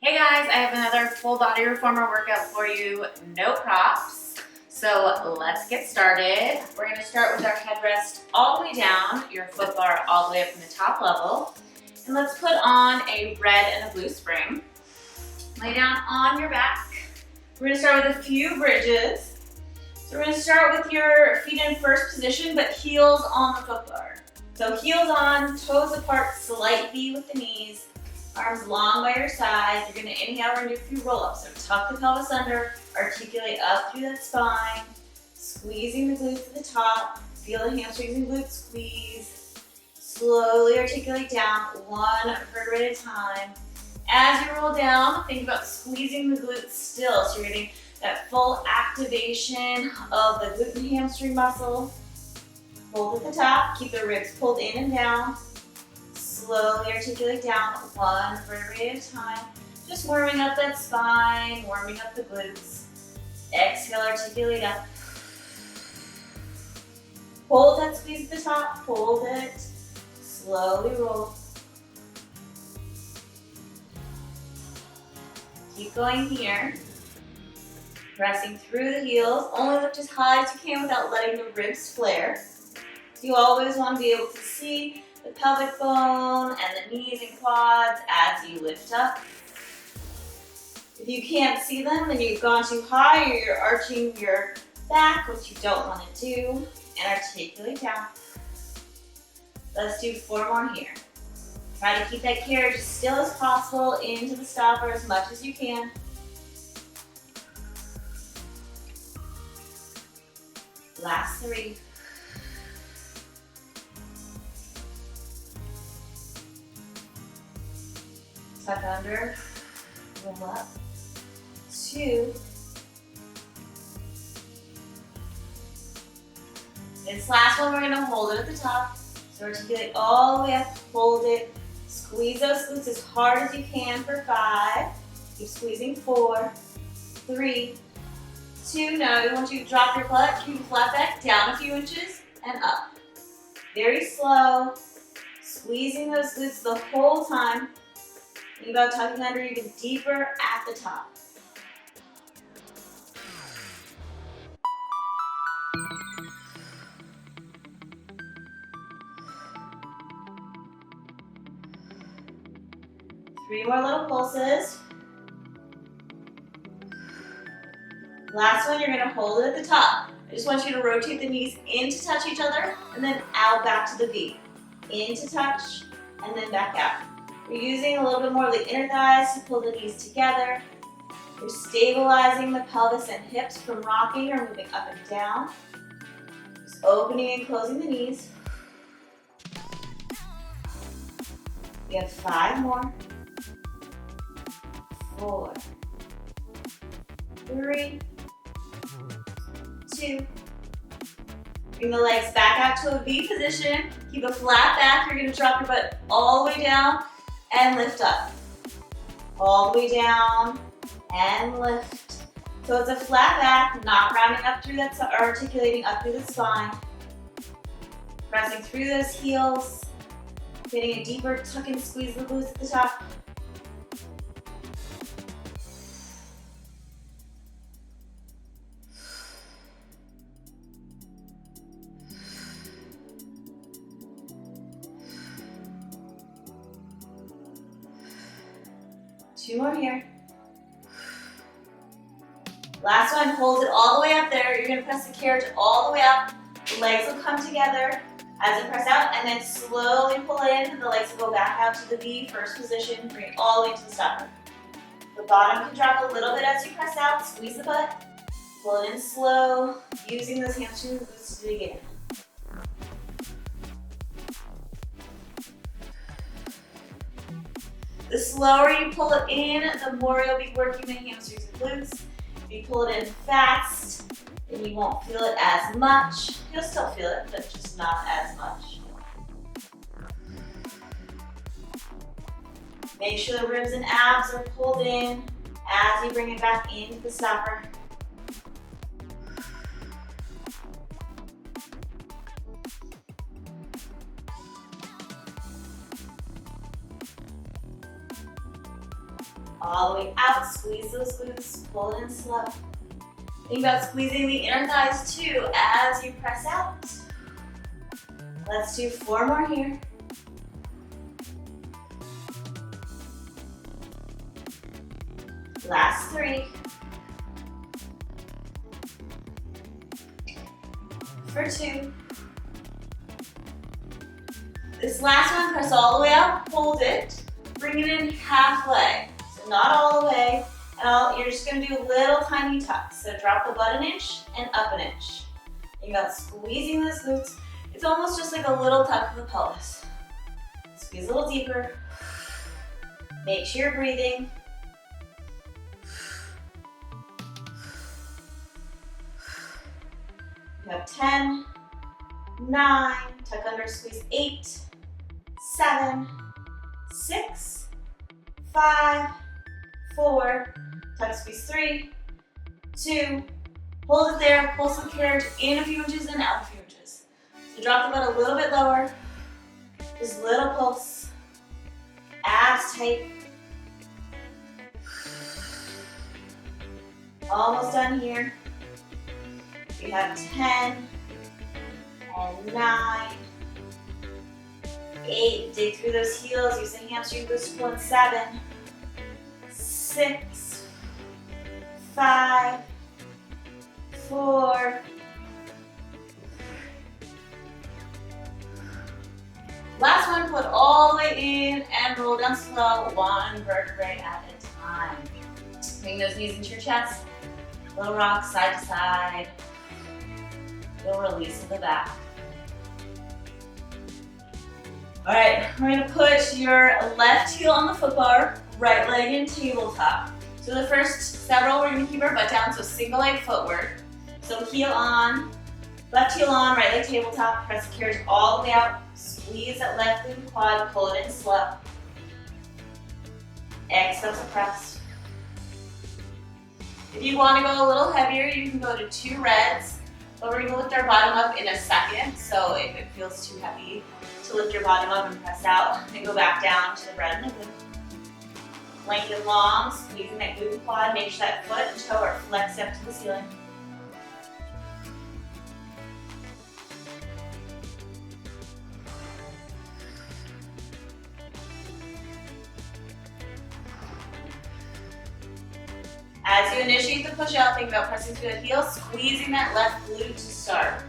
Hey guys, I have another full body reformer workout for you, no props. So let's get started. We're gonna start with our headrest all the way down, your foot bar all the way up from the top level. And let's put on a red and a blue spring. Lay down on your back. We're gonna start with a few bridges. So we're gonna start with your feet in first position, but heels on the foot bar. So heels on, toes apart slightly with the knees. Arms long by your sides. You're going to inhale and do a few roll-ups. So tuck the pelvis under, articulate up through that spine, squeezing the glutes at the top. Feel the hamstrings and glutes squeeze. Slowly articulate down, one vertebrae at a time. As you roll down, think about squeezing the glutes still. So you're getting that full activation of the glute and hamstring muscle. Hold at the top, keep the ribs pulled in and down. Slowly articulate down, one vertebrae at a time. Just warming up that spine, warming up the glutes. Exhale, articulate up. Hold that squeeze at the top, hold it. Slowly roll. Keep going here. Pressing through the heels. Only lift as high as you can without letting the ribs flare. So you always want to be able to see the pelvic bone and the knees and quads as you lift up. If you can't see them, then you've gone too high or you're arching your back, which you don't want to do, and articulate down. Let's do 4 more here. Try to keep that carriage as still as possible into the stopper as much as you can. Last 3. Tuck under, roll up, 2. This last one, we're gonna hold it at the top. So articulate all the way up, hold it. Squeeze those glutes as hard as you can for 5. Keep squeezing, 4, 3, 2. Now I want you to drop your butt, keep your flat back down a few inches and up. Very slow, squeezing those glutes the whole time. Think about tucking under even deeper at the top. Three more little pulses. Last one, you're gonna hold it at the top. I just want you to rotate the knees in to touch each other and then out back to the V. In to touch and then back out. You're using a little bit more of the inner thighs to pull the knees together. You're stabilizing the pelvis and hips from rocking or moving up and down. Just opening and closing the knees. We have 5 more. 4, 3, 2. Bring the legs back out to a V position. Keep a flat back. You're going to drop your butt all the way down and lift up. All the way down and lift. So it's a flat back, not rounding up through that, articulating up through the spine. Pressing through those heels. Getting a deeper tuck and squeeze the glutes at the top. Two more here. Last one, hold it all the way up there. You're gonna press the carriage all the way up. The legs will come together as you press out and then slowly pull in. The legs will go back out to the V, first position. Bring it all the way to the stopper. The bottom can drop a little bit as you press out. Squeeze the butt. Pull it in slow, using those hamstrings and glutes to do it again. The slower you pull it in, the more you'll be working the hamstrings and glutes. If you pull it in fast, then you won't feel it as much. You'll still feel it, but just not as much. Make sure the ribs and abs are pulled in as you bring it back into the stopper. All the way out, squeeze those glutes, pull it in slow. Think about squeezing the inner thighs too as you press out. Let's do 4 more here. Last 3. For 2. This last one, press all the way out, hold it, bring it in halfway. So not all the way, and you're just gonna do little tiny tucks. So drop the butt an inch and up an inch. Think about squeezing those glutes. It's almost just like a little tuck of the pelvis. Squeeze a little deeper. Make sure you're breathing. You have 10, 9, tuck under, squeeze 8, 7, 6, 5, 4, tuck, squeeze 3, 2, hold it there, pull some carriage in a few inches and out a few inches. So drop the butt a little bit lower, just little pulse, abs tight. Almost done here. We have 10 and 9, 8, dig through those heels, use the hamstring boost, pull in 7, 6, 5, 4, last one, put all the way in and roll down slow, 1 vertebrae at a time. Bring those knees into your chest, little rock side to side, little release of the back. All right, we're gonna put your left heel on the foot bar, right leg in tabletop. So the first several, we're gonna keep our butt down, so single leg footwork. So heel on, left heel on, right leg tabletop, press the carriage all the way out, squeeze that left glute and quad, pull it in slow. Exhale to press. If you wanna go a little heavier, you can go to 2 reds, but we're gonna lift our bottom up in a second, so if it feels too heavy to lift your bottom up and press out, and go back down to the red and the blue. Lengthen long, squeezing that glute and quad, make sure that foot and toe are flexed up to the ceiling. As you initiate the push out, think about pressing through the heel, squeezing that left glute to start.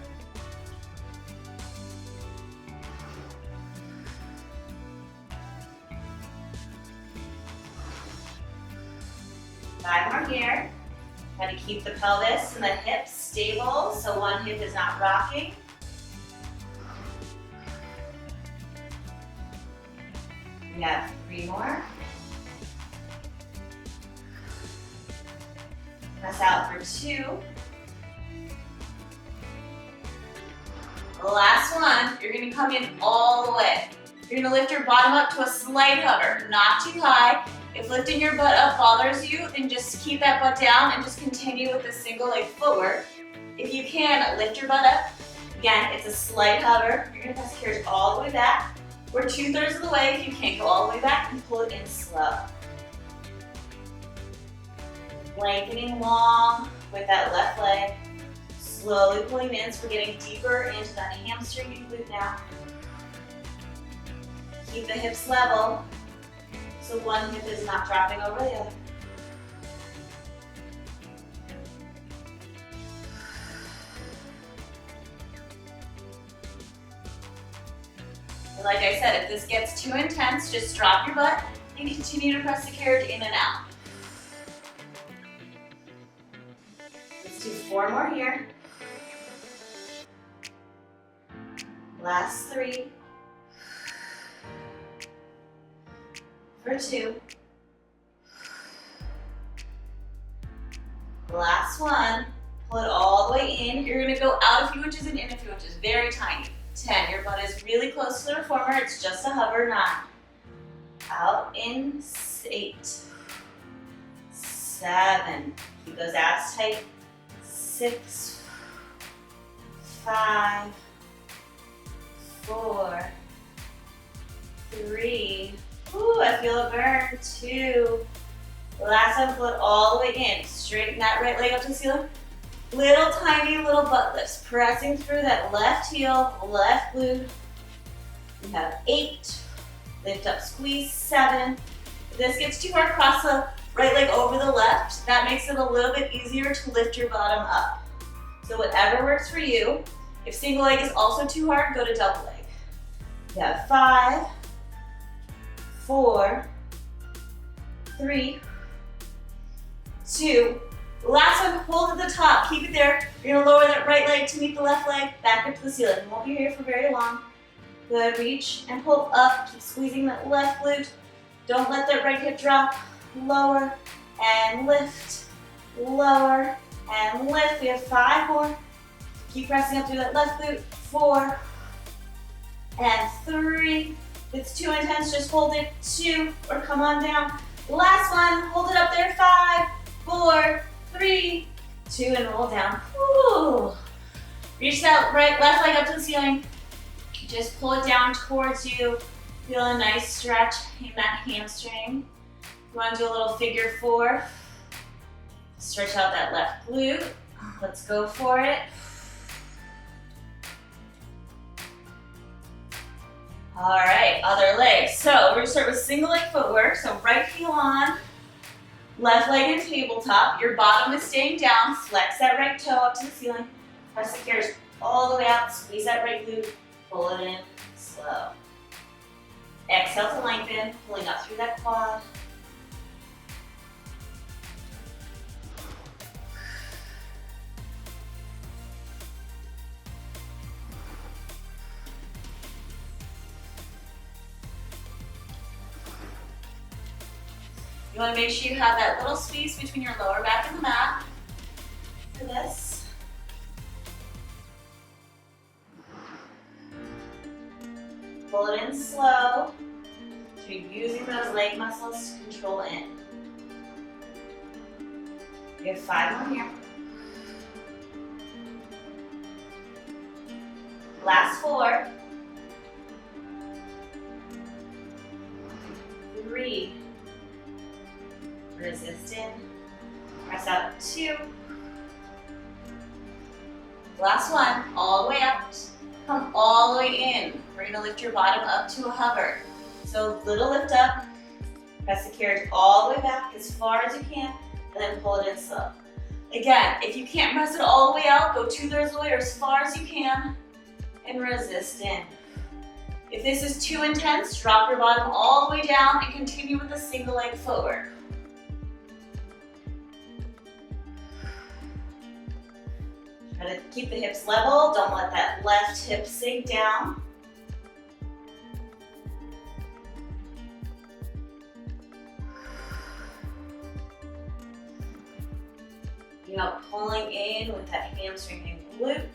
Five more here. Try to keep the pelvis and the hips stable so one hip is not rocking. We have 3 more. Press out for 2. The last one, you're gonna come in all the way. You're gonna lift your bottom up to a slight hover, not too high. If lifting your butt up bothers you, then just keep that butt down and just continue with the single leg footwork. If you can, lift your butt up. Again, it's a slight hover. You're gonna press the carriage all the way back. We're 2/3 of the way. If you can't go all the way back, and pull it in slow. Lengthening long with that left leg. Slowly pulling in, so we're getting deeper into that hamstring and glute now. Keep the hips level, so one hip is not dropping over the other. And like I said, if this gets too intense, just drop your butt and continue to press the carriage in and out. Let's do 4 more here. Last 3. For 2. Last one. Pull it all the way in. You're gonna go out a few inches and in a few inches, very tiny. 10, your butt is really close to the reformer. It's just a hover. 9. Out in 8. 7. Keep those abs tight. 6. 5. 4. 3. Ooh, I feel a burn. 2. Last time, float all the way in. Straighten that right leg up to the ceiling. Little tiny little butt lifts, pressing through that left heel, left glute. We have 8. Lift up, squeeze, 7. If this gets too hard, cross the right leg over the left. That makes it a little bit easier to lift your bottom up. So whatever works for you. If single leg is also too hard, go to double leg. You have 5, 4, 3, 2. Last one, hold at the top. Keep it there. You're gonna lower that right leg to meet the left leg, back up to the ceiling. You won't be here for very long. Good, reach and pull up. Keep squeezing that left glute. Don't let that right hip drop. Lower and lift. Lower and lift. We have 5 more. Keep pressing up through that left glute. 4 and 3. If it's too intense, just hold it. 2 or come on down. Last one, hold it up there. 5, 4, 3, 2, and roll down. Woo. Reach that left leg up to the ceiling. Just pull it down towards you. Feel a nice stretch in that hamstring. You want to do a little figure 4. Stretch out that left glute. Let's go for it. All right, other leg. So we're gonna start with single leg footwork. So right heel on, left leg in tabletop. Your bottom is staying down. Flex that right toe up to the ceiling. Press the gears all the way out. Squeeze that right glute. Pull it in slow. Exhale to lengthen, pulling up through that quad. You want to make sure you have that little space between your lower back and the mat for this. Pull it in slow. So you're using those leg muscles to control in. We have 5 more here. Last 4. 3. Resist in. Press out. 2. Last one. All the way up. Come all the way in. We're gonna lift your bottom up to a hover. So little lift up, press the carriage all the way back as far as you can, and then pull it in slow. Again, if you can't press it all the way out, go 2/3 of the way or as far as you can, and resist in. If this is too intense, drop your bottom all the way down and continue with the single leg footwork. Try to keep the hips level. Don't let that left hip sink down. You're not pulling in with that hamstring and glute.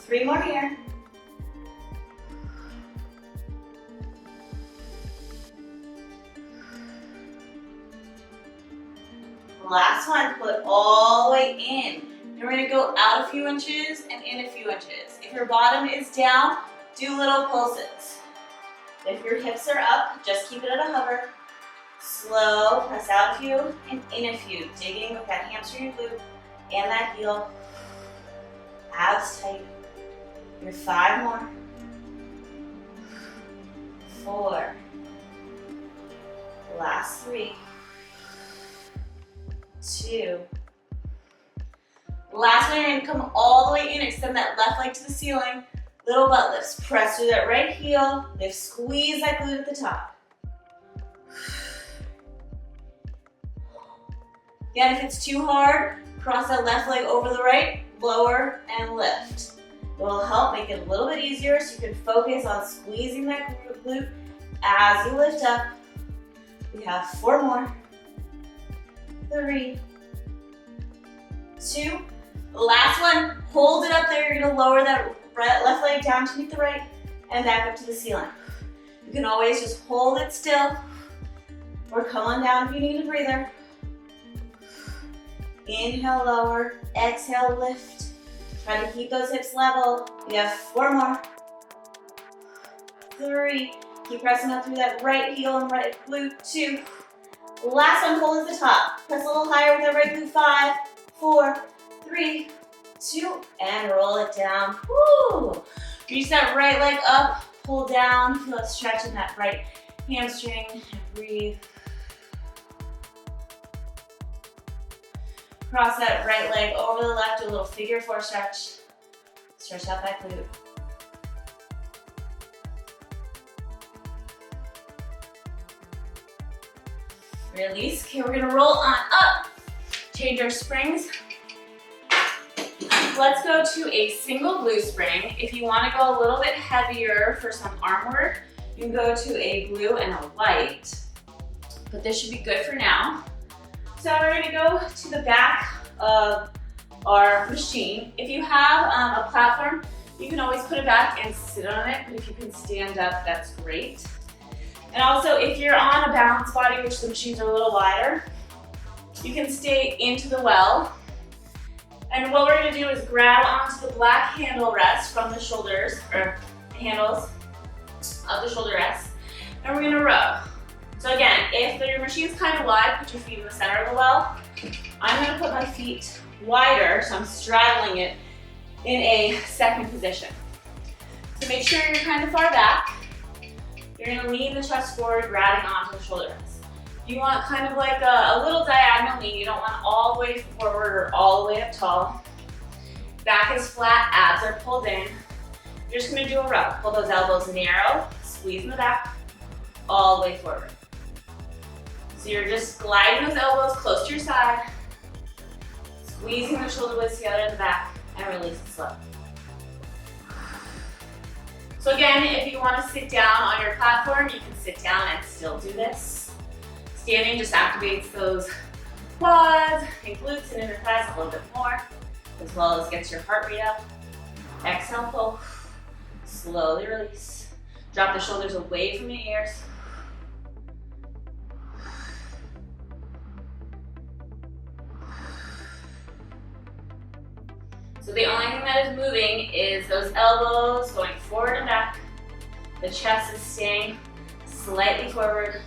Three more here. Last one, put all the way in. And we're gonna go out a few inches and in a few inches. If your bottom is down, do little pulses. If your hips are up, just keep it at a hover. Slow, press out a few and in a few. Digging with that hamstring and glute and that heel. Abs tight. Your 5 more. 4. Last 3. 2. Last one, you're gonna come all the way in, extend that left leg to the ceiling. Little butt lifts. Press through that right heel. Lift, squeeze that glute at the top. Again, if it's too hard, cross that left leg over the right, lower and lift. It will help make it a little bit easier so you can focus on squeezing that glute as you lift up. We have 4 more. 3, 2. Last one, hold it up there. You're gonna lower that left leg down to meet the right and back up to the ceiling. You can always just hold it still or come on down if you need a breather. Inhale, lower. Exhale, lift. Try to keep those hips level. We have 4 more. 3. Keep pressing up through that right heel and right glute. 2. Last one, hold at the top. Press a little higher with that right glute. 5, 4, 3, 2, and roll it down. Woo! Reach that right leg up, pull down, feel a stretch in that right hamstring, and breathe. Cross that right leg over the left, do a little figure 4 stretch. Stretch out that glute. Release. Okay, we're gonna roll on up. Change our springs. Let's go to a single glute spring. If you wanna go a little bit heavier for some arm work, you can go to a blue and a white, but this should be good for now. So we're gonna go to the back of our machine. If you have a platform, you can always put it back and sit on it, but if you can stand up, that's great. And also, if you're on a balance body, which the machines are a little wider, you can stay into the well. And what we're gonna do is grab onto the black handle rest from the shoulders, or handles of the shoulder rest, and we're gonna row. So again, if your machine's kind of wide, put your feet in the center of the well. I'm gonna put my feet wider, so I'm straddling it in a second position. So make sure you're kind of far back. You're gonna lean the chest forward, grabbing onto the shoulder rest. You want kind of like a little diagonal lean. You don't want all the way forward or all the way up tall. Back is flat, abs are pulled in. You're just gonna do a row. Pull those elbows narrow, squeeze in the back, all the way forward. So you're just gliding those elbows close to your side, squeezing the shoulder blades together in the back, and release it slow. So again, if you want to sit down on your platform, you can sit down and still do this. Standing just activates those quads and glutes and inner thighs a little bit more, as well as gets your heart rate up. Exhale, pull. Slowly release. Drop the shoulders away from the ears. So the only thing that is moving is those elbows going forward and back. The chest is staying slightly forward.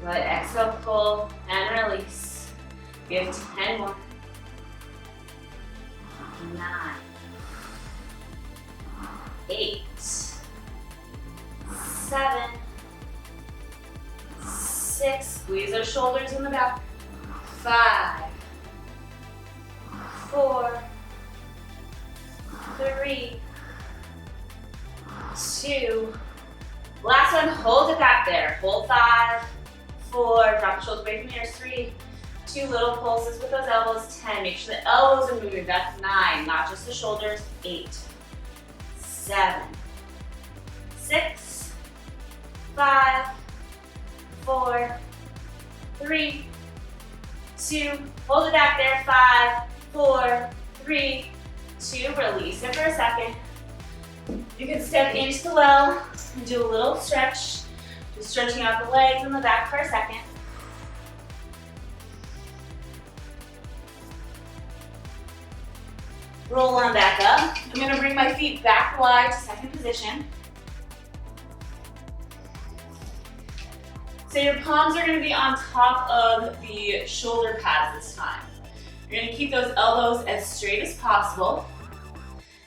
Let exhale, pull, and release. Give 10 more. 9, 8, 7, 6. Squeeze those shoulders in the back. 5, 4, 3, 2. Last one, hold it back there. Hold 5, 4, drop the shoulders away from the ears. 3, 2 little pulses with those elbows. 10, make sure the elbows are moving. That's 9, not just the shoulders. 8, 7, 6, 5, 4, 3, 2, hold it back there. 5, 4, 3, 2, release it for a second. You can step into the well and do a little stretch. Just stretching out the legs and the back for a second. Roll on back up. I'm gonna bring my feet back wide to second position. So your palms are gonna be on top of the shoulder pads this time. You're gonna keep those elbows as straight as possible.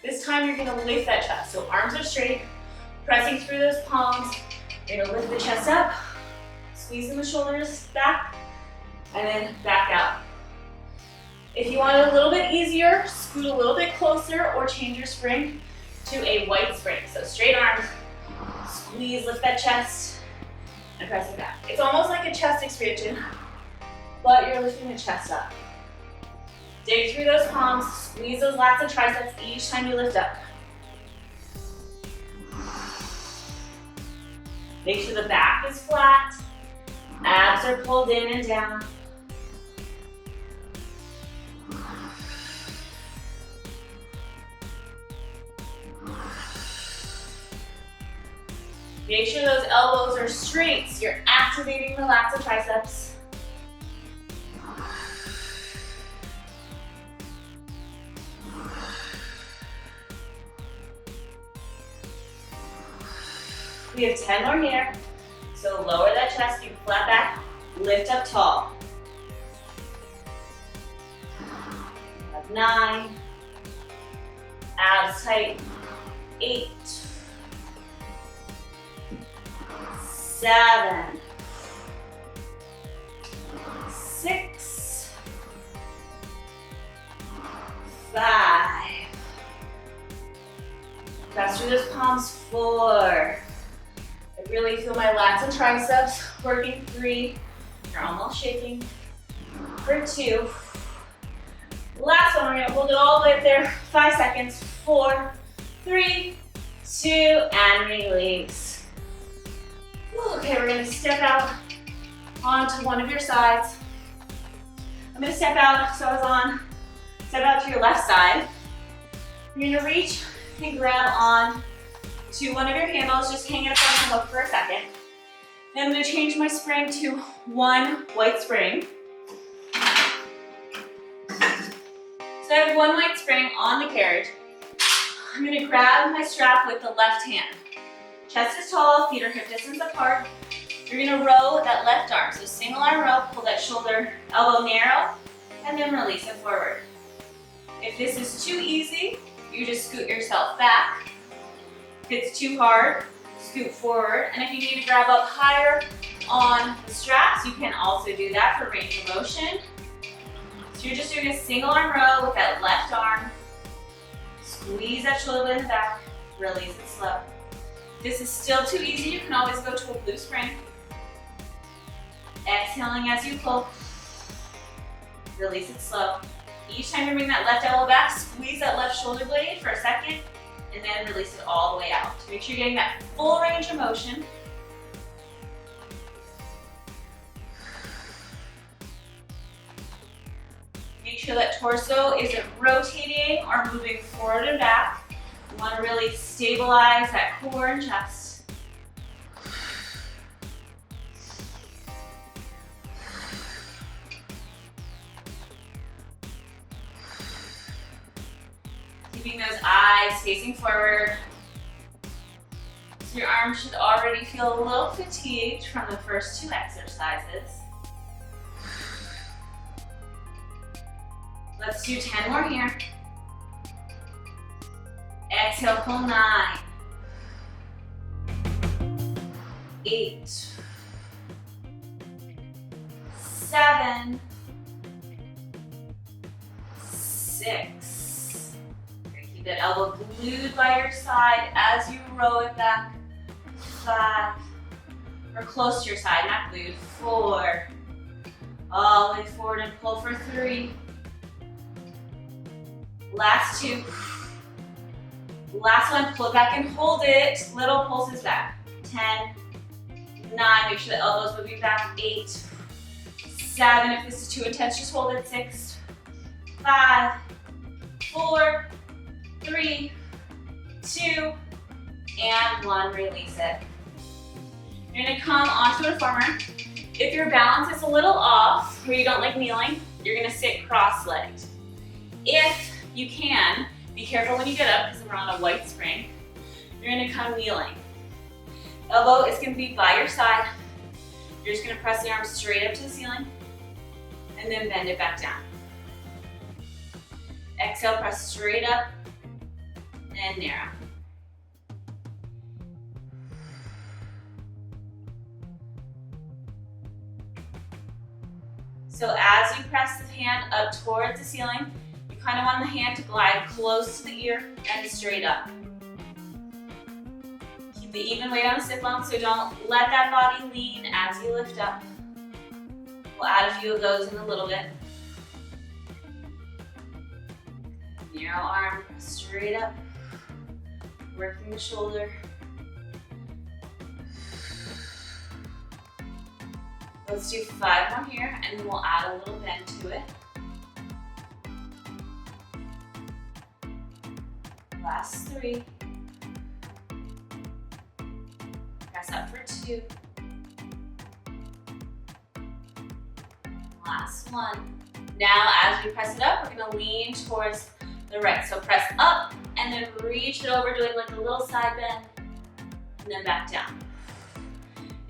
This time you're gonna lift that chest. So arms are straight, pressing through those palms. You're gonna lift the chest up, squeezing the shoulders back, and then back out. If you want it a little bit easier, scoot a little bit closer or change your spring to a white spring. So straight arms, squeeze, lift that chest, and press it back. It's almost like a chest expansion, but you're lifting the chest up. Dig through those palms, squeeze those lats and triceps each time you lift up. Make sure the back is flat, abs are pulled in and down. Make sure those elbows are straight, so you're activating the lats and triceps. We have 10 more here. So lower that chest, keep flat back, lift up tall. 9, abs tight, 8, 7, 6, 5. Press through those palms, 4. I really feel my lats and triceps working. 3, you're almost shaking. For 2. Last one, we're gonna hold it all the way up there. 5 seconds. 4, 3, 2, and release. Okay, we're gonna step out onto one of your sides. I'm gonna step out, so I was on, step out to your left side. You're gonna reach and grab on to one of your handles, just hang it up on the hook for a second. Then I'm gonna change my spring to one white spring. So I have one white spring on the carriage. I'm gonna grab my strap with the left hand. Chest is tall, feet are hip distance apart. You're gonna row with that left arm. So single arm row, pull that shoulder, elbow narrow, and then release it forward. If this is too easy, you just scoot yourself back. If it's too hard, scoot forward. And if you need to grab up higher on the straps, you can also do that for range of motion. So you're just doing a single arm row with that left arm. Squeeze that shoulder blade in the back, release it slow. If this is still too easy, you can always go to a blue spring. Exhaling as you pull, release it slow. Each time you bring that left elbow back, squeeze that left shoulder blade for a second, and then release it all the way out. Make sure you're getting that full range of motion. Make sure that torso isn't rotating or moving forward and back. You want to really stabilize that core and chest. Keeping those eyes facing forward. So your arms should already feel a little fatigued from the first 2 exercises. Let's do 10 more here. Exhale, pull 9, 8, 7, 6. Keep that elbow glued by your side as you row it back. 5, or close to your side, not glued. 4, all the way forward and pull for 3. Last 2. Last one, pull it back and hold it. Little pulses back. 10, 9, make sure the elbows moving back. 8, 7, if this is too intense, just hold it. 6, 5, 4, 3, 2, and 1, release it. You're gonna come onto a reformer. If your balance is a little off, or you don't like kneeling, you're gonna sit cross-legged. If you can, be careful when you get up because we're on a white spring. You're gonna come kneeling. Elbow is gonna be by your side. You're just gonna press the arms straight up to the ceiling and then bend it back down. Exhale, press straight up and narrow. So as you press the hand up towards the ceiling, you kind of want the hand to glide close to the ear and straight up. Keep the even weight on the sit bone, so don't let that body lean as you lift up. We'll add a few of those in a little bit. Narrow arm, straight up, working the shoulder. Let's do 5 more here, and then we'll add a little bend to it. Last 3. Press up for 2. Last 1. Now, as we press it up, we're gonna lean towards the right. So press up, and then reach it over, doing like a little side bend, and then back down.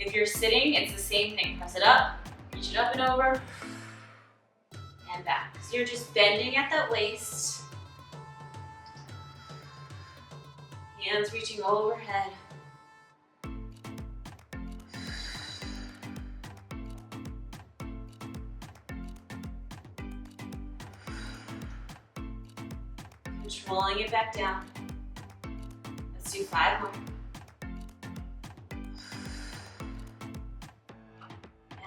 If you're sitting, it's the same thing. Press it up, reach it up and over, and back. So you're just bending at that waist. Hands reaching overhead. Controlling it back down. Let's do 5 more.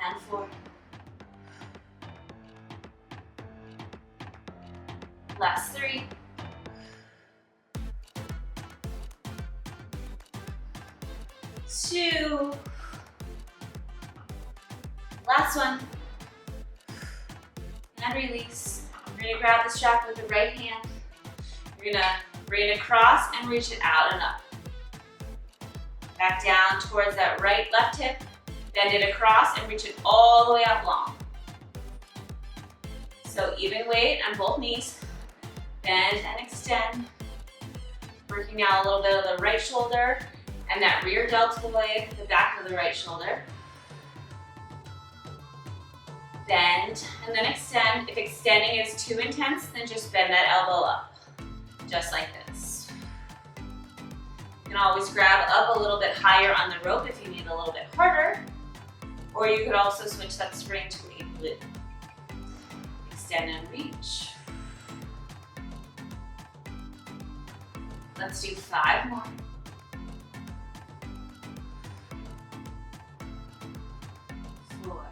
And 4. Last 3. 2. Last one. And release. You're gonna grab the strap with the right hand. You're gonna bring it across and reach it out and up. Back down towards that right left hip. Bend it across and reach it all the way out long. So even weight on both knees. Bend and extend. Working now a little bit of the right shoulder and that rear deltoid, the back of the right shoulder. Bend and then extend. If extending is too intense, then just bend that elbow up, just like this. You can always grab up a little bit higher on the rope if you need a little bit harder, or you could also switch that spring to a glute. Extend and reach. Let's do 5 more. 4.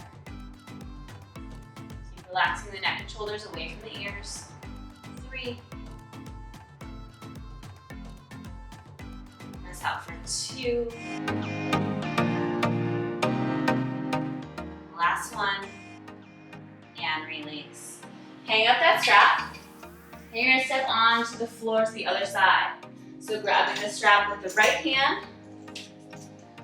Keep relaxing the neck and shoulders away from the ears. 3. Press out for 2. Last one. And release. Hang up that strap. And you're gonna step onto the floor to the other side. So grabbing the strap with the right hand,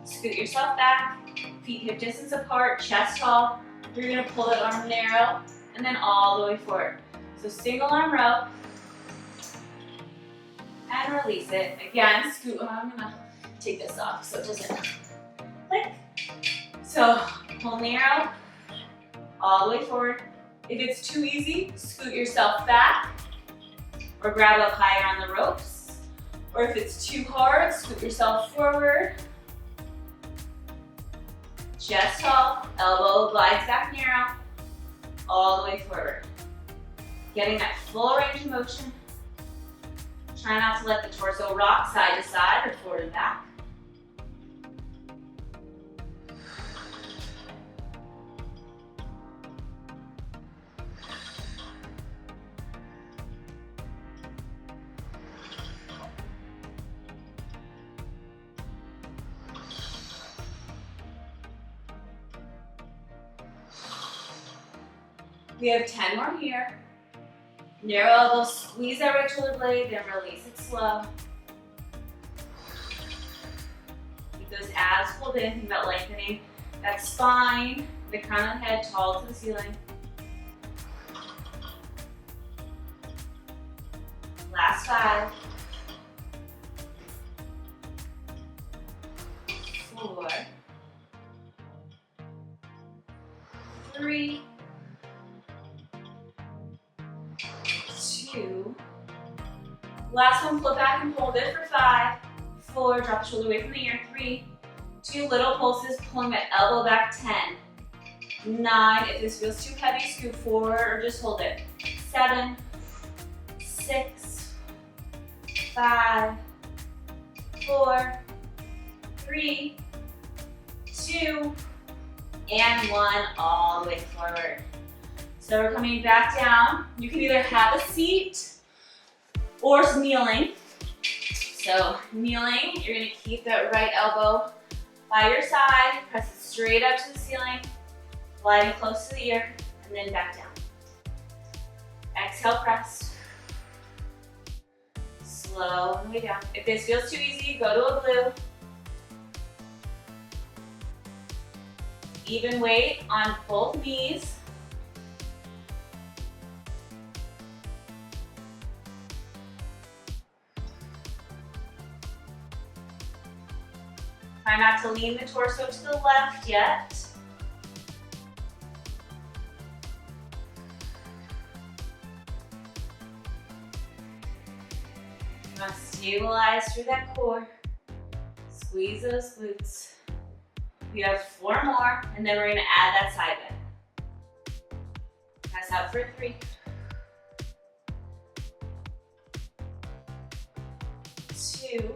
scoot yourself back, feet hip distance apart, chest tall. You're gonna pull that arm narrow and then all the way forward. So single arm row and release it. Again, scoot. I'm gonna take this off so it doesn't click. So pull narrow, all the way forward. If it's too easy, scoot yourself back or grab up higher on the ropes. Or if it's too hard, scoot yourself forward. Chest tall, elbow glides back narrow, all the way forward. Getting that full range of motion. Try not to let the torso rock side to side or forward and back. We have 10 more here. Narrow elbow, squeeze that right shoulder blade, then release it slow. Keep those abs pulled in, think about lengthening that spine, the crown of the head tall to the ceiling. Last 5. 4. 3. 2. Last one, flip back and hold it for 5. 4, drop the shoulder away from the ear. 3. 2 little pulses, pulling that elbow back. 10. 9, if this feels too heavy, scoot forward or just hold it. 7. 6. 5. 4. 3. 2. And 1, all the way forward. So we're coming back down. You can either have a seat or kneeling. So kneeling, you're gonna keep that right elbow by your side, press it straight up to the ceiling, gliding close to the ear, and then back down. Exhale, press. Slow on the way down. If this feels too easy, go to a glue. Even weight on both knees. Try not have to lean the torso to the left yet. You want to stabilize through that core. Squeeze those glutes. We have 4 more, and then we're going to add that side bend. Press out for 3. 2.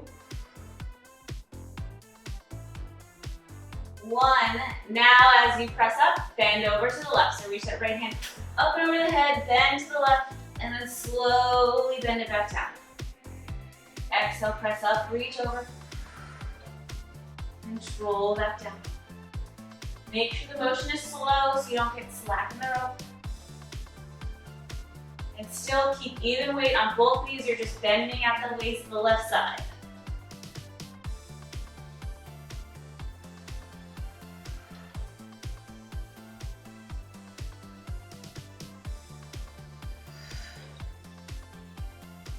1. Now as you press up, bend over to the left. So reach that right hand up and over the head, bend to the left, and then slowly bend it back down. Exhale, press up, reach over, and roll back down. Make sure the motion is slow so you don't get slack in the rope. And still keep even weight on both knees. You're just bending at the waist to the left side.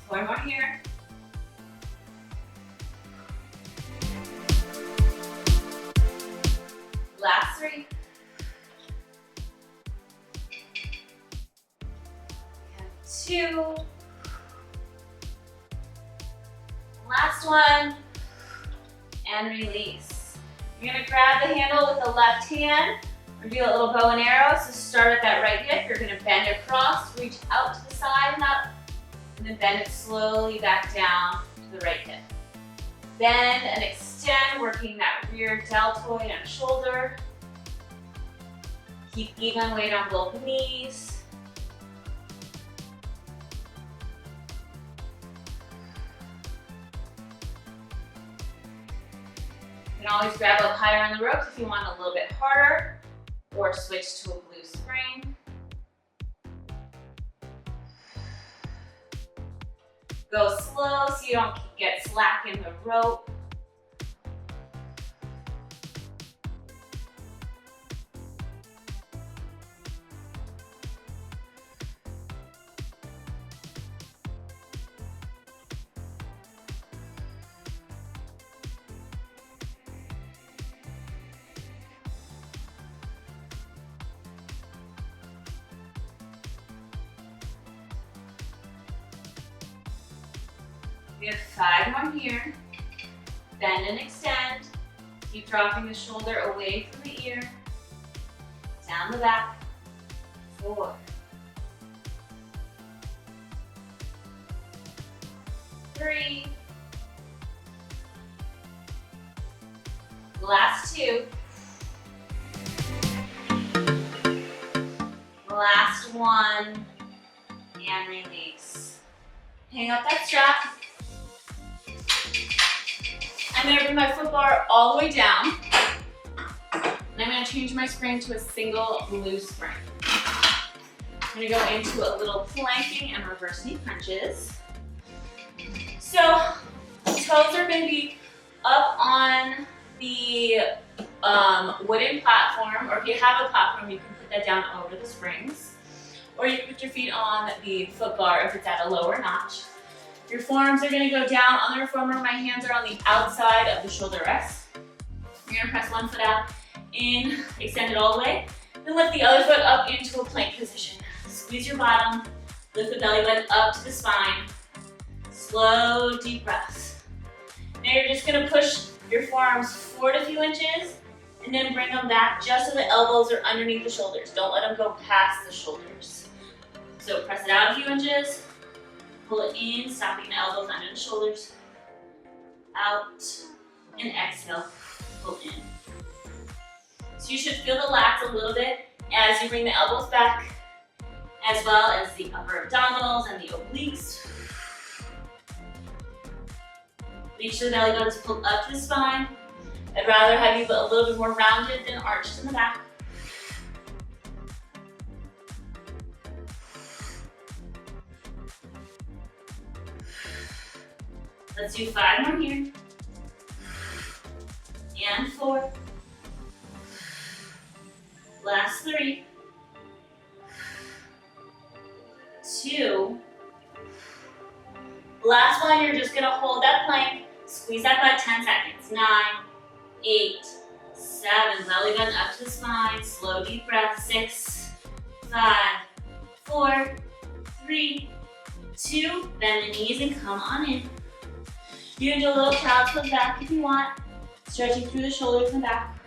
One more here. Last 3. And 2. Last one. And release. You're going to grab the handle with the left hand. We're going to do a little bow and arrow. So start at that right hip. You're going to bend across, reach out to the side and up. And then bend it slowly back down to the right hip. Bend and extend, working that rear deltoid and shoulder. Keep even weight on both knees. You can always grab up higher on the ropes if you want a little bit harder, or switch to a blue spring. Go slow so you don't get slack in the rope. We have 5 more here. Bend and extend. Keep dropping the shoulder away from the ear. Down the back. 4. 3. Last 2. Last 1. And release. Hang up that strap. I'm going to bring my foot bar all the way down. And I'm going to change my spring to a single blue spring. I'm going to go into a little planking and reverse knee crunches. So, toes are going to be up on the wooden platform, or if you have a platform, you can put that down over the springs. Or you can put your feet on the foot bar if it's at a lower notch. Your forearms are going to go down on the reformer. My hands are on the outside of the shoulder rest. You're going to press one foot out, in, extend it all the way. Then lift the other foot up into a plank position. Squeeze your bottom, lift the belly button up to the spine. Slow, deep breaths. Now you're just going to push your forearms forward a few inches and then bring them back just so the elbows are underneath the shoulders. Don't let them go past the shoulders. So press it out a few inches. Pull it in, stopping the elbows under the shoulders. Out, and exhale, pull in. So you should feel the lats a little bit as you bring the elbows back, as well as the upper abdominals and the obliques. Make sure the belly button is pulled up to the spine. I'd rather have you a little bit more rounded than arched in the back. Let's do 5 more here. And 4. Last 3. 2. Last one, you're just gonna hold that plank, squeeze that butt 10 seconds. 9, 8, 7, belly button up to the spine, slow deep breath, 6, 5, 4, 3, 2, bend the knees and come on in. You can do a little child's pose back if you want, stretching through the shoulders and back.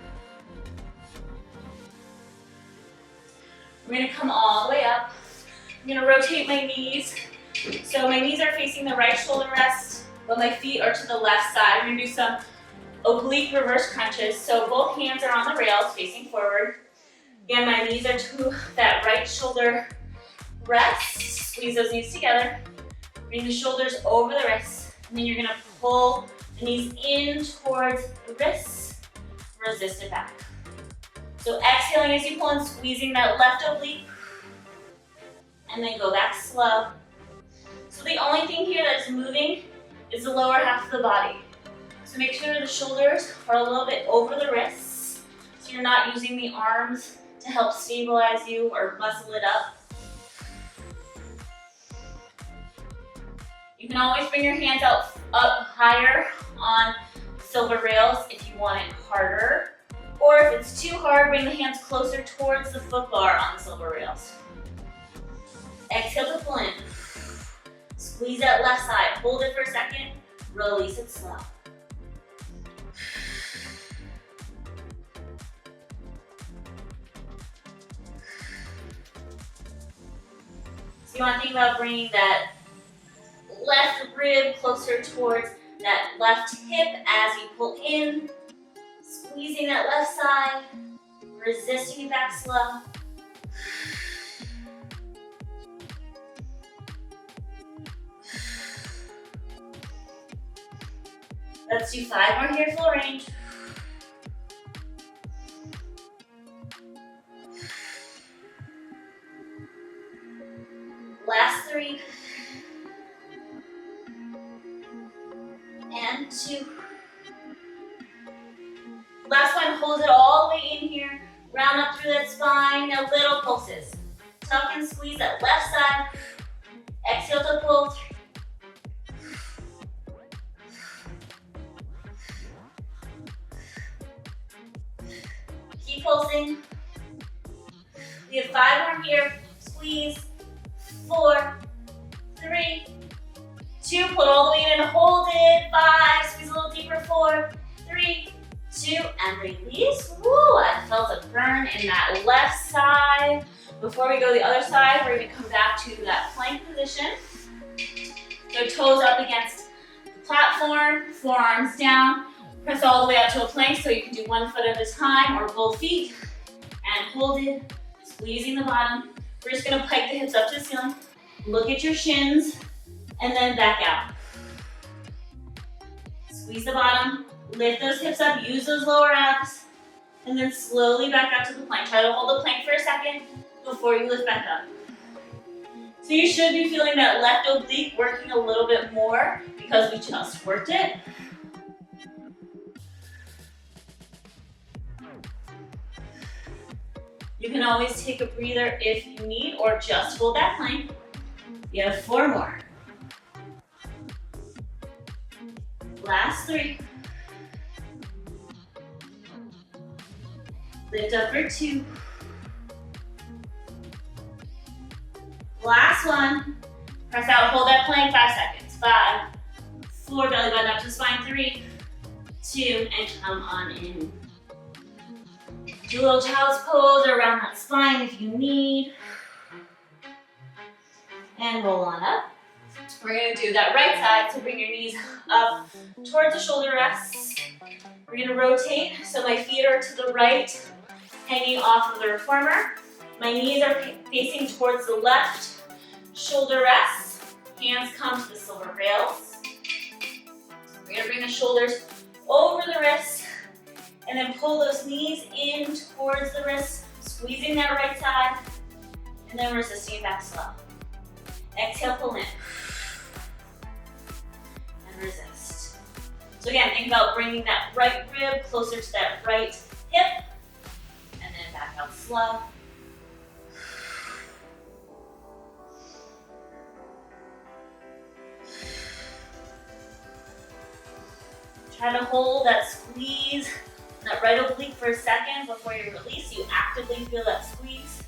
We're gonna come all the way up. I'm gonna rotate my knees. So my knees are facing the right shoulder rest, but my feet are to the left side. We're gonna do some oblique reverse crunches. So both hands are on the rails facing forward. Again, my knees are to that right shoulder rest. Squeeze those knees together. Bring the shoulders over the wrists. And then you're gonna pull the knees in towards the wrists. Resist it back. So exhaling as you pull and squeezing that left oblique. And then go back slow. So the only thing here that's moving is the lower half of the body. So make sure the shoulders are a little bit over the wrists, so you're not using the arms to help stabilize you or muscle it up. You can always bring your hands up higher on silver rails if you want it harder, or if it's too hard, bring the hands closer towards the foot bar on the silver rails. Exhale to pull in. Squeeze that left side. Hold it for a second. Release it slow. So you want to think about bringing that left rib closer towards that left hip as you pull in. Squeezing that left side. Resisting it back slow. Let's do 5 more here, full range. Last 3. And 2. Last one, hold it all the way in here. Round up through that spine. Now little pulses. Tuck and squeeze that left side. Exhale to pull. Keep pulsing. We have 5 more here. Squeeze. 4, 3, 2. Pull it all the way in and hold it. 5. Squeeze a little deeper. 4, 3, 2, and release. Woo! I felt a burn in that left side. Before we go the other side, we're going to come back to that plank position. So toes up against the platform, forearms down. Press all the way out to a plank, so you can do 1 foot at a time or both feet. And hold it, squeezing the bottom. We're just gonna pike the hips up to the ceiling. Look at your shins, and then back out. Squeeze the bottom, lift those hips up, use those lower abs, and then slowly back out to the plank. Try to hold the plank for a second before you lift back up. So you should be feeling that left oblique working a little bit more because we just worked it. You can always take a breather if you need, or just hold that plank. You have 4 more. Last 3. Lift up for 2. Last one. Press out, hold that plank, 5 seconds. 5, 4, belly button up to spine, 3, 2, and come on in. Do a little child's pose around that spine if you need. And roll on up. We're gonna do that right side, so bring your knees up towards the shoulder rests. We're gonna rotate, so my feet are to the right, hanging off of the reformer. My knees are facing towards the left shoulder rests. Hands come to the silver rails. We're gonna bring the shoulders over the wrists, and then pull those knees in towards the wrists, squeezing that right side, and then resisting it back slow. Exhale, pull in. And resist. So again, think about bringing that right rib closer to that right hip, and then back out slow. Try to hold that squeeze That right oblique for a second before you release, you actively feel that squeeze.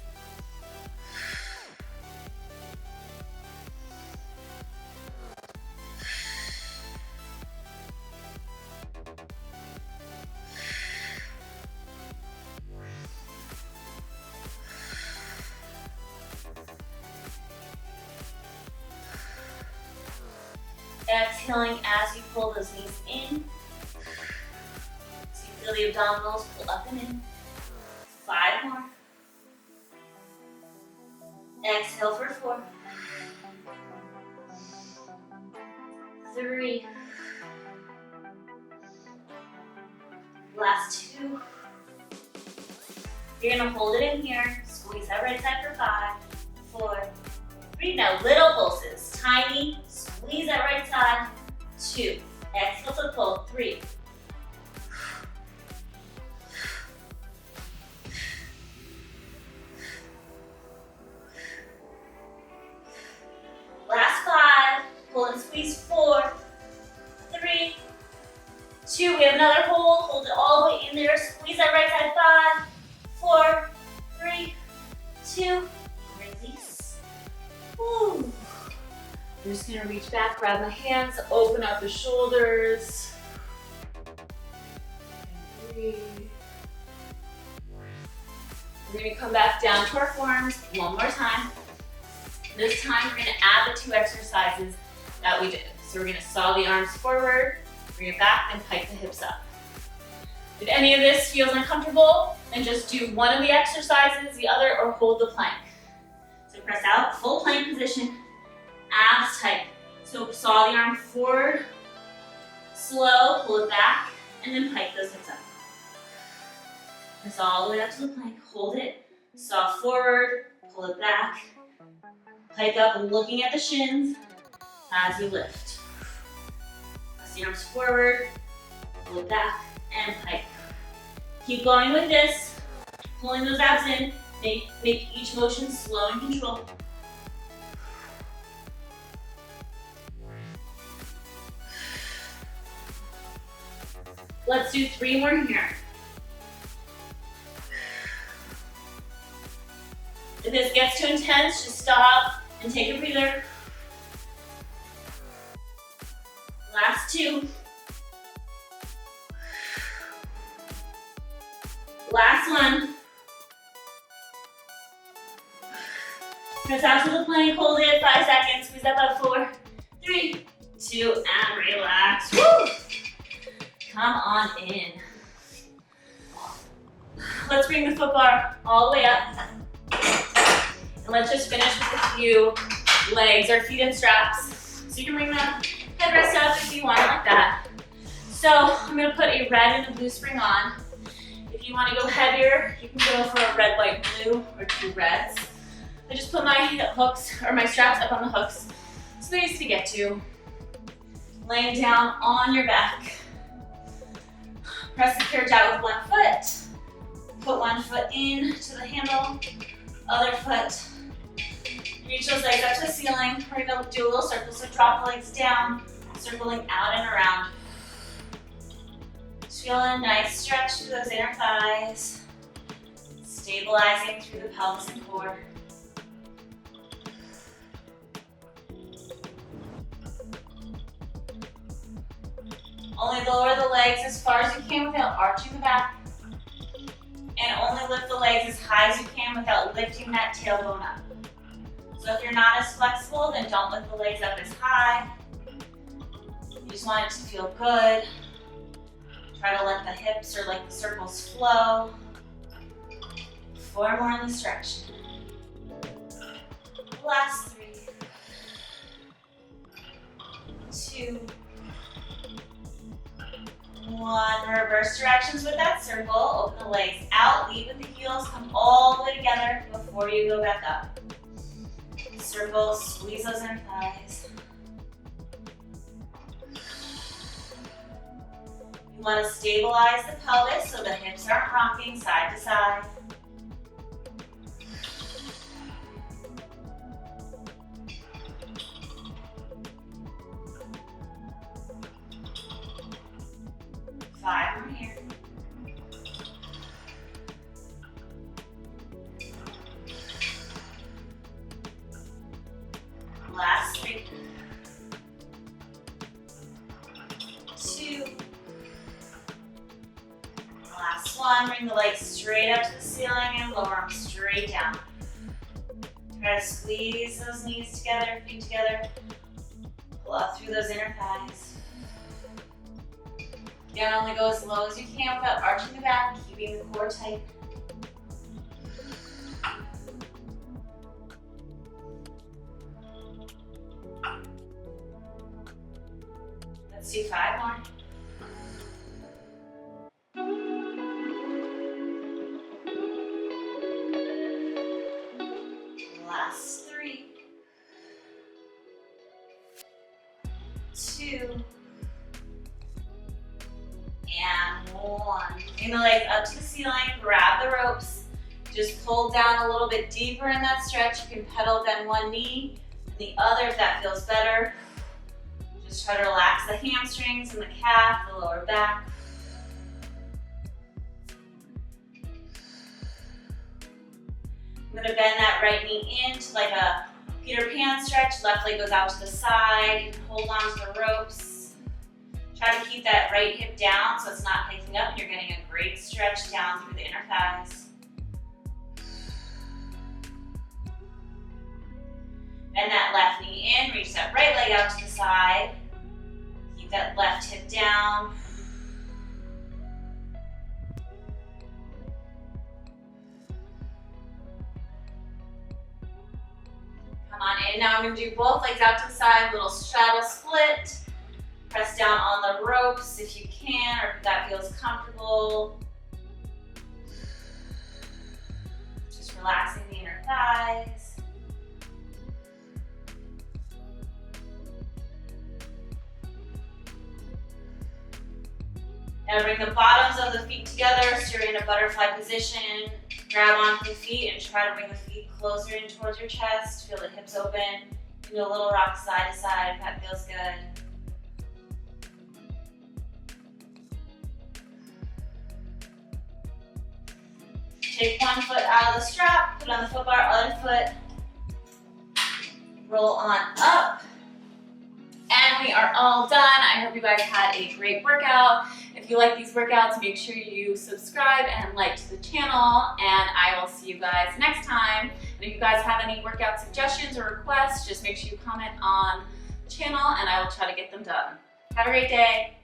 Exhaling as you pull those knees in. So you feel the abdominals pull up and in. 5 more. Exhale for 4. 3. Last 2. You're gonna hold it in here. Squeeze that right side for 5, 4, 3. Now little pulses, tiny. Squeeze that right side. 2. Exhale to pull. 3. Last 5. Pull and squeeze. 4, 3, 2. We have another hold. Hold it all the way in there. Squeeze that right side. 5, 4, 3, 2. Release. Woo. I'm just gonna reach back, grab my hands, open up the shoulders. And breathe. We're gonna come back down to our forearms one more time. This time we're gonna add the 2 exercises that we did. So we're gonna saw the arms forward, bring it back, and pike the hips up. If any of this feels uncomfortable, then just do one of the exercises, the other, or hold the plank. So press out, full plank position. Abs tight. So saw the arm forward, slow, pull it back, and then pike those hips up. Press all the way up to the plank, hold it, saw forward, pull it back, pike up, looking at the shins as you lift. Press the arms forward, pull it back, and pike. Keep going with this, pulling those abs in, make each motion slow and controlled. Let's do 3 more here. If this gets too intense, just stop and take a breather. Last 2. Last 1. Press out to the plank, hold it, 5 seconds, squeeze that up, 4, 3, 2, and relax. Woo! Come on in. Let's bring the foot bar all the way up. And let's just finish with a few legs or feet in straps. So you can bring the headrest up if you want it like that. So I'm gonna put a red and a blue spring on. If you wanna go heavier, you can go for a red, white, blue, or 2 reds. I just put my hooks or my straps up on the hooks so they're easy to get to. Laying down on your back. Press the carriage out with 1 foot. Put 1 foot in to the handle, other foot. Reach those legs up to the ceiling. We're gonna do a little circle, so drop the legs down, circling out and around. Just feel a nice stretch through those inner thighs, stabilizing through the pelvis and core. Only lower the legs as far as you can without arching the back. And only lift the legs as high as you can without lifting that tailbone up. So if you're not as flexible, then don't lift the legs up as high. You just want it to feel good. Try to let the hips or like the circles flow. 4 more in the stretch. Last 3, 2, 1. Reverse directions with that circle. Open the legs out, lead with the heels, come all the way together before you go back up. Circle, squeeze those inner thighs. You want to stabilize the pelvis so the hips aren't rocking side to side. Five more here. swan, bring the legs straight up to the ceiling and lower them straight down. Try to squeeze those knees together, feet together. Pull up through those inner thighs. Again, only go as low as you can without arching the back, keeping the core tight. Let's do 5 more. Last 3, 2, and 1. Bring the legs up to the ceiling, grab the ropes. Just pull down a little bit deeper in that stretch. You can pedal, bend one knee, the other if that feels better. Just try to relax the hamstrings and the calf, the lower back. I'm going to bend that right knee into like a Peter Pan stretch. Left leg goes out to the side. You can hold on to the ropes. Try to keep that right hip down so it's not hiking up and you're getting a great stretch down through the inner thighs. Bend that left knee in, reach that right leg out to the side. Keep that left hip down. Come on in. Now I'm going to do both legs out to the side, little straddle split. Press down on the ropes if you can, or if that feels comfortable. Just relaxing the inner thighs. Now bring the bottoms of the feet together so you're in a butterfly position. Grab onto the feet and try to bring the feet closer in towards your chest. Feel the hips open. Do a little rock side to side if that feels good. Take one foot out of the strap, put on the foot bar, other foot. Roll on up. And we are all done. I hope you guys had a great workout. If you like these workouts, make sure you subscribe and like to the channel, and I will see you guys next time. And if you guys have any workout suggestions or requests, just make sure you comment on the channel and I will try to get them done. Have a great day.